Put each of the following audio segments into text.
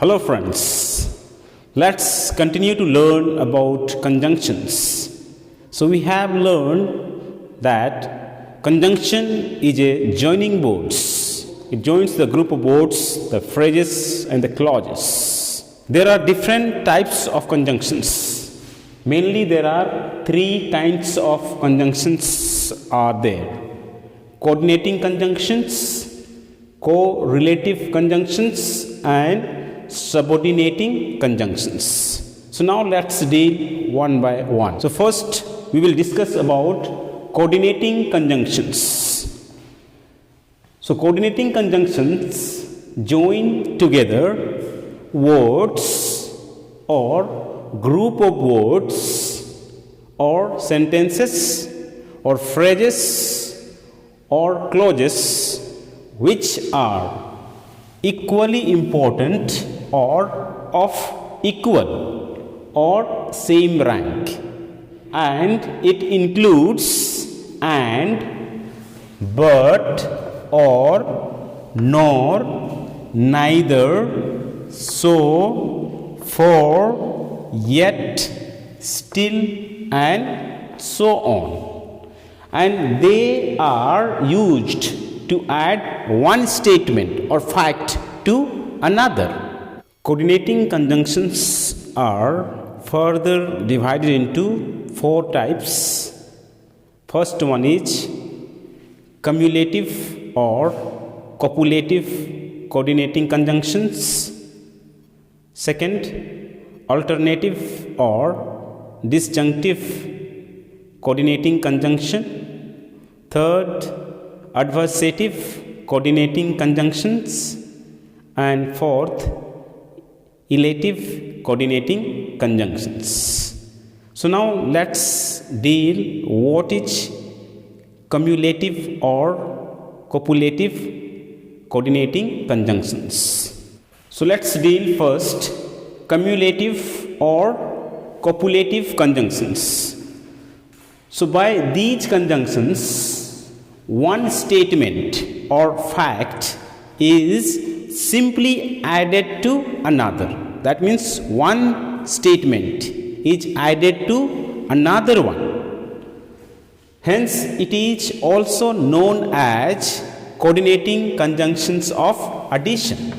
Hello friends, let's continue to learn about conjunctions. So we have learned that conjunction is a joining words. It joins the group of words, the phrases and the clauses. There are different types of conjunctions. Mainly there are three kinds of conjunctions are there. Coordinating conjunctions, correlative conjunctions and subordinating conjunctions. So now let's deal one by one. So first we will discuss about coordinating conjunctions. So coordinating conjunctions join together words or group of words or sentences or phrases or clauses which are equally important or of equal or same rank, and it includes and, but, or, nor, neither, so, for, yet, still and so on, and they are used to add one statement or fact to another. Coordinating conjunctions are further divided into four types. First one is cumulative or copulative coordinating conjunctions. Second, alternative or disjunctive coordinating conjunction. Third, adversative coordinating conjunctions, and fourth, elative coordinating conjunctions. So now let's deal what is cumulative or copulative coordinating conjunctions. So let's deal first cumulative or copulative conjunctions. So by these conjunctions, one statement or fact is simply added to another. That means one statement is added to another one. Hence, it is also known as coordinating conjunctions of addition,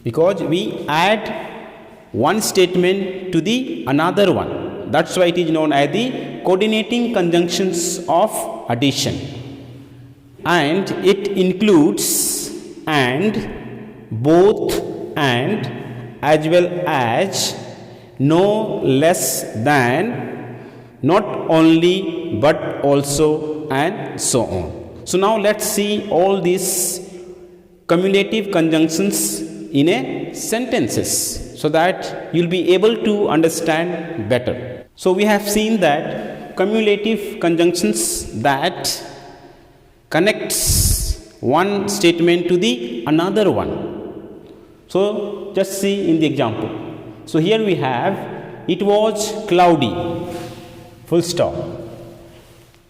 because we add one statement to the another one. That's why it is known as the coordinating conjunctions of addition. And it includes and, both, and, as well as, no less than, not only but also, and so on. So now let's see all these cumulative conjunctions in a sentences so that you'll be able to understand better. So we have seen that cumulative conjunctions that connects one statement to the another one. So just see in the example. So here we have, it was cloudy, full stop.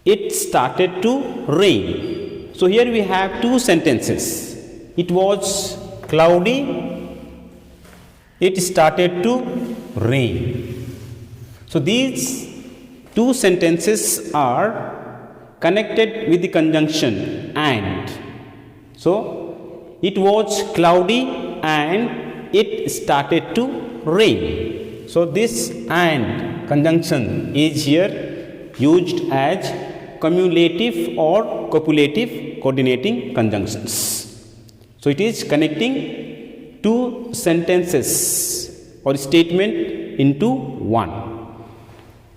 It started to rain. So here we have two sentences. It was cloudy, it started to rain. So these two sentences are connected with the conjunction and. So it was cloudy and it started to rain. So this and conjunction is here used as cumulative or copulative coordinating conjunctions. So it is connecting two sentences or statement into one.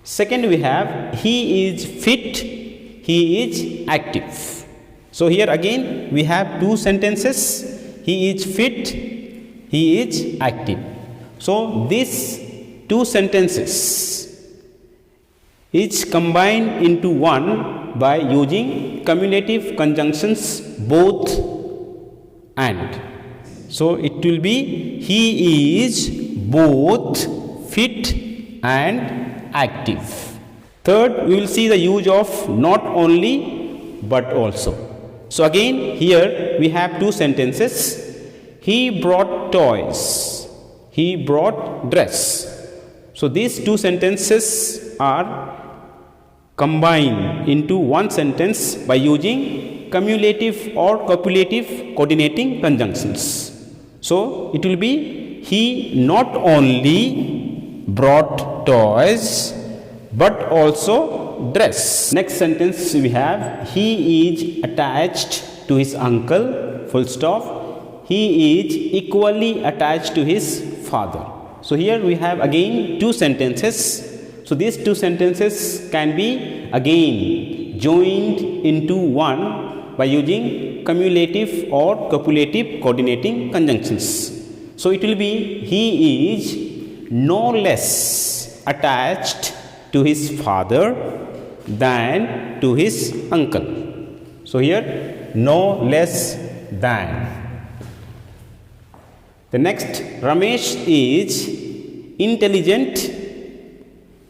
Second, we have he is fit, he is active. So here again we have two sentences. He is fit, he is active. So these two sentences is combined into one by using cumulative conjunctions both and. So it will be he is both fit and active. Third, we will see the use of not only but also. So again here we have two sentences. He brought toys he brought dress. So these two sentences are combined into one sentence by using cumulative or copulative coordinating conjunctions. So it will be he not only brought toys but also dress. Next sentence we have he is attached to his uncle, full stop. He is equally attached to his father. So here we have again two sentences. So these two sentences can be again joined into one by using cumulative or copulative coordinating conjunctions. So it will be he is no less attached to his father than to his uncle. So here no less than. The next, Ramesh is intelligent,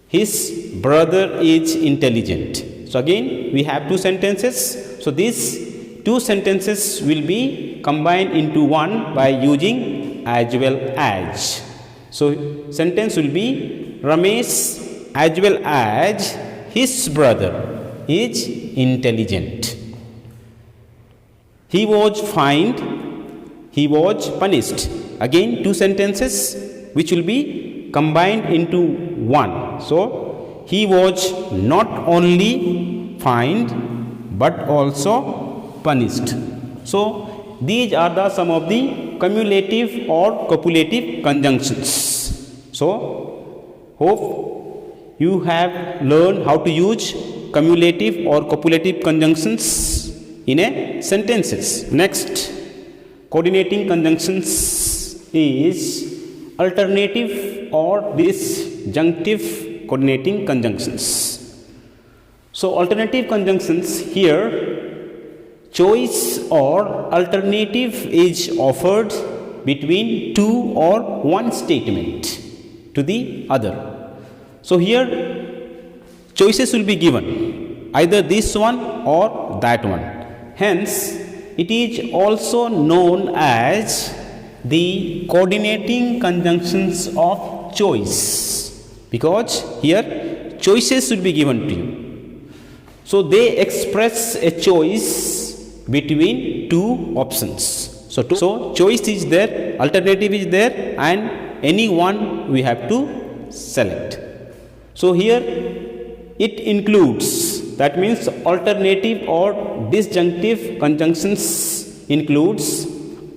his brother is intelligent. So again we have two sentences. So these two sentences will be combined into one by using as well as. So sentence will be Ramesh as well as his brother is intelligent. He was fined, he was punished. Again two sentences which will be combined into one. So he was not only fined but also punished. So these are the some of the cumulative or copulative conjunctions. So hope you have learned how to use cumulative or copulative conjunctions in a sentences. Next, coordinating conjunctions is alternative or disjunctive coordinating conjunctions. So alternative conjunctions here, choice or alternative is offered between two or one statement to the other. So here choices will be given, either this one or that one. Hence it is also known as the coordinating conjunctions of choice, because here choices will be given to you. So they express a choice between two options. So choice is there, alternative is there, and any one we have to select. So here it includes, that means alternative or disjunctive conjunctions includes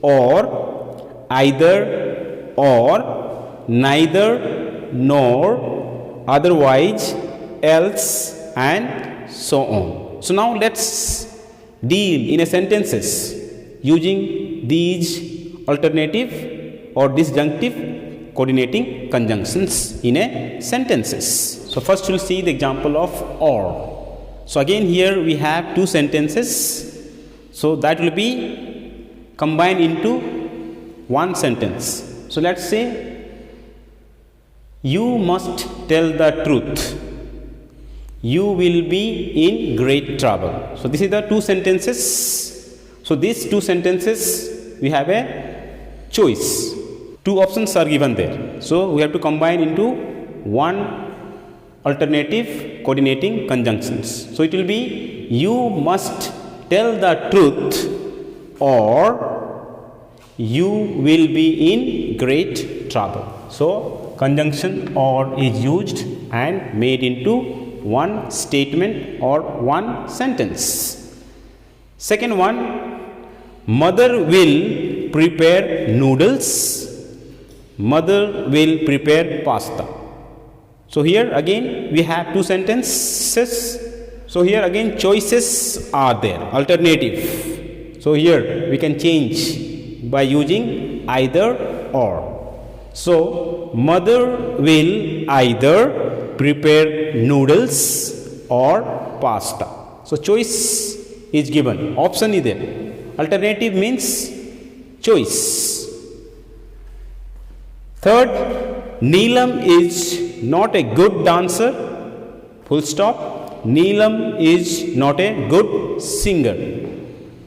or, either, or, neither, nor, otherwise, else, and so on. So now let's deal in a sentences using these alternative or disjunctive coordinating conjunctions in a sentences. So first we'll see the example of or. So again here we have two sentences. So that will be combined into one sentence. So let's say, you must tell the truth, you will be in great trouble. So this is the two sentences. So these two sentences we have a choice. Two options are given there. So we have to combine into one alternative coordinating conjunctions. So it will be, you must tell the truth or you will be in great trouble. So conjunction or is used and made into one statement or one sentence. Second one, mother will prepare noodles, mother will prepare pasta. So here again we have two sentences. So here again choices are there, alternative. So here we can change by using either or. So mother will either prepare noodles or pasta. So choice is given, option is there. Alternative means choice. Third, Neelam is not a good dancer, full stop. Neelam is not a good singer.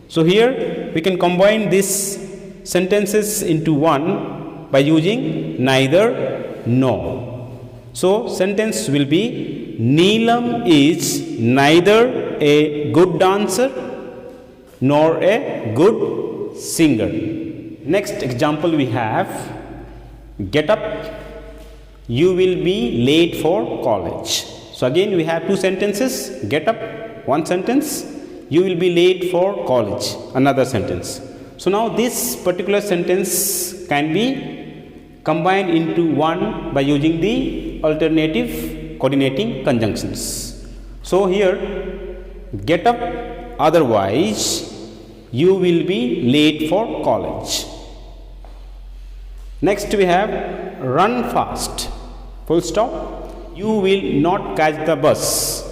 So here we can combine these sentences into one by using neither nor. So sentence will be Neelam is neither a good dancer nor a good singer. Next example we have, get up, you will be late for college. So again we have two sentences, get up, one sentence, you will be late for college, another sentence. So now this particular sentence can be combined into one by using the alternative coordinating conjunctions. So here, get up, otherwise you will be late for college. Next we have run fast, full stop, you will not catch the bus.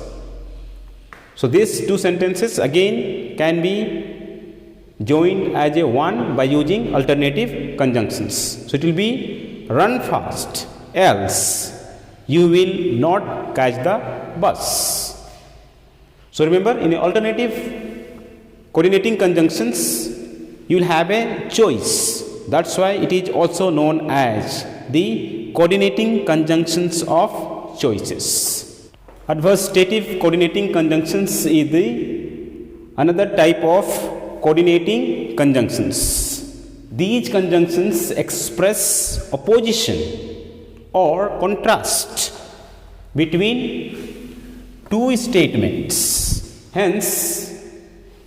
So these two sentences again can be joined as a one by using alternative conjunctions. So it will be run fast, else you will not catch the bus. So remember, in alternative coordinating conjunctions you will have a choice. That's why it is also known as the coordinating conjunctions of choices. Adversative coordinating conjunctions is the another type of coordinating conjunctions. These conjunctions express opposition or contrast between two statements. Hence,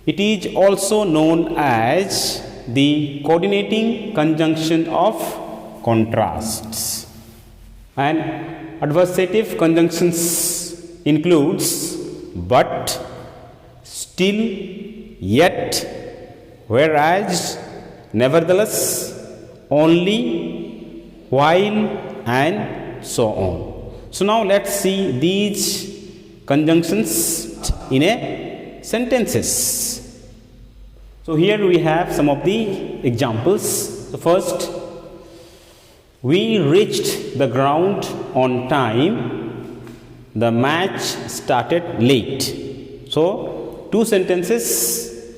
it is also known as the coordinating conjunction of contrasts. And adversative conjunctions includes but, still, yet, whereas, nevertheless, only, while, and so on. So now let's see these conjunctions in a sentences. So here we have some of the examples. The first, we reached the ground on time. The match started late. So two sentences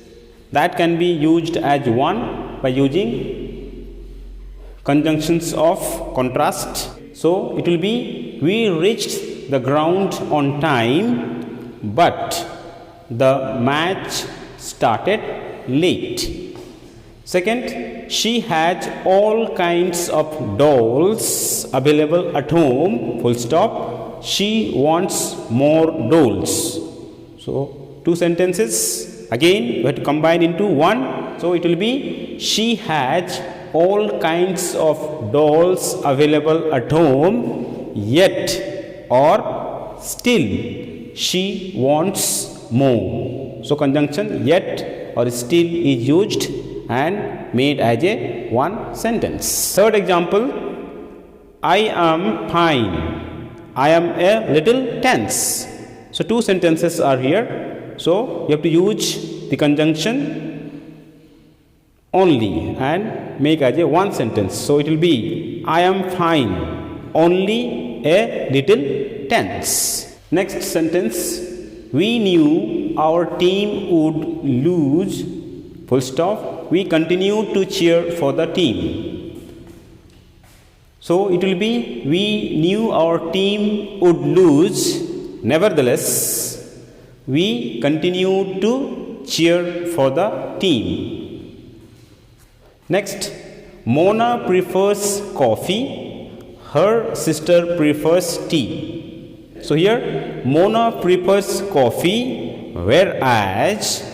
that can be used as one by using conjunctions of contrast. So it will be, we reached the ground on time, but the match started late. Second, she had all kinds of dolls available at home, full stop. She wants more dolls. So two sentences again we have to combine into one. So it will be, she had all kinds of dolls available at home, yet or still she wants more. So conjunction yet or still is used and made as a one sentence. Third example, I am fine. I am a little tense. So two sentences are here. So you have to use the conjunction only and make as a one sentence. So it will be, I am fine, only a little tense. Next sentence, we knew our team would lose, full stop. We continued to cheer for the team. So it will be, we knew our team would lose, nevertheless, we continued to cheer for the team. Next, Mona prefers coffee, her sister prefers tea. So here, Mona prefers coffee, whereas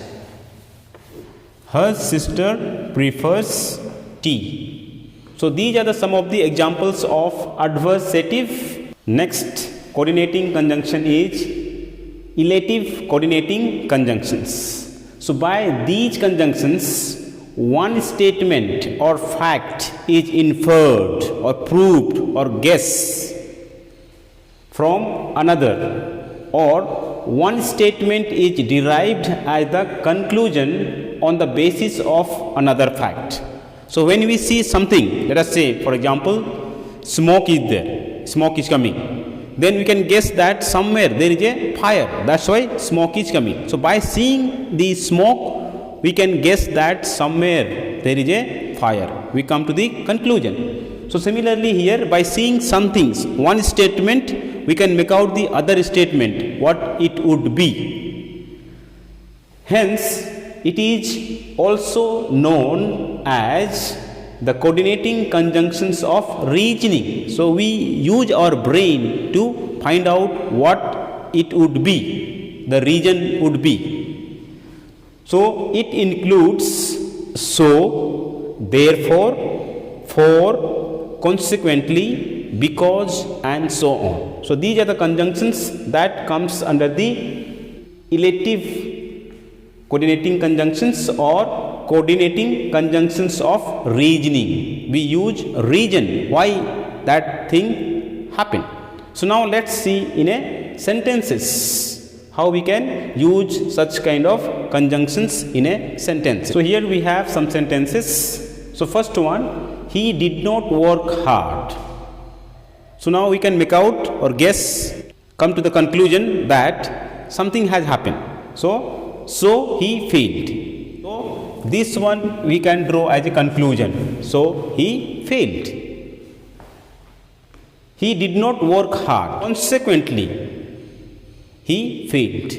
her sister prefers tea. So these are some of the examples of adversative. Next coordinating conjunction is elative coordinating conjunctions. So by these conjunctions, one statement or fact is inferred or proved or guessed from another, or one statement is derived as the conclusion on the basis of another fact. So when we see something, let us say for example, smoke is there, smoke is coming, then we can guess that somewhere there is a fire, that's why smoke is coming. So by seeing the smoke, we can guess that somewhere there is a fire. We come to the conclusion. So similarly here, by seeing some things, one statement, we can make out the other statement, what it would be. Hence, it is also known as the coordinating conjunctions of reasoning. So we use our brain to find out what it would be, the reason would be. So it includes so, therefore, for, consequently, because, and so on. So these are the conjunctions that comes under the elative coordinating conjunctions or coordinating conjunctions of reasoning. We use reason why that thing happened. So now let's see in a sentences how we can use such kind of conjunctions in a sentence. So here we have some sentences. So first one, he did not work hard. So now we can make out or guess, come to the conclusion that something has happened. So he failed. So this one we can draw as a conclusion. So he failed. He did not work hard. Consequently, he failed.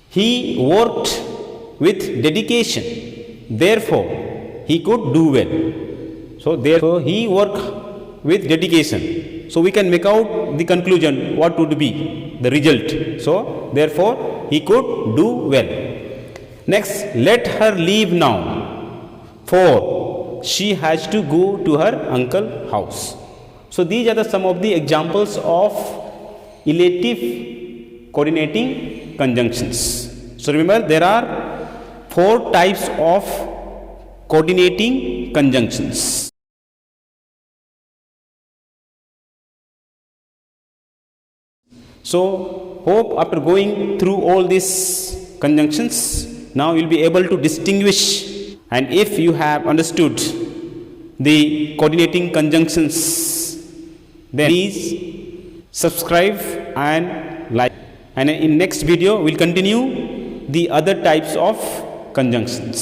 He worked with dedication. Therefore, he could do well. So therefore, he worked with dedication. So we can make out the conclusion what would be the result. So therefore, he could do well. Next, let her leave now, for she has to go to her uncle's house. So these are the some of the examples of elative coordinating conjunctions. So remember, there are 4 types of coordinating conjunctions. So hope after going through all these conjunctions, now you will be able to distinguish, and if you have understood the coordinating conjunctions, then please subscribe and like. And in next video, we will continue the other types of conjunctions.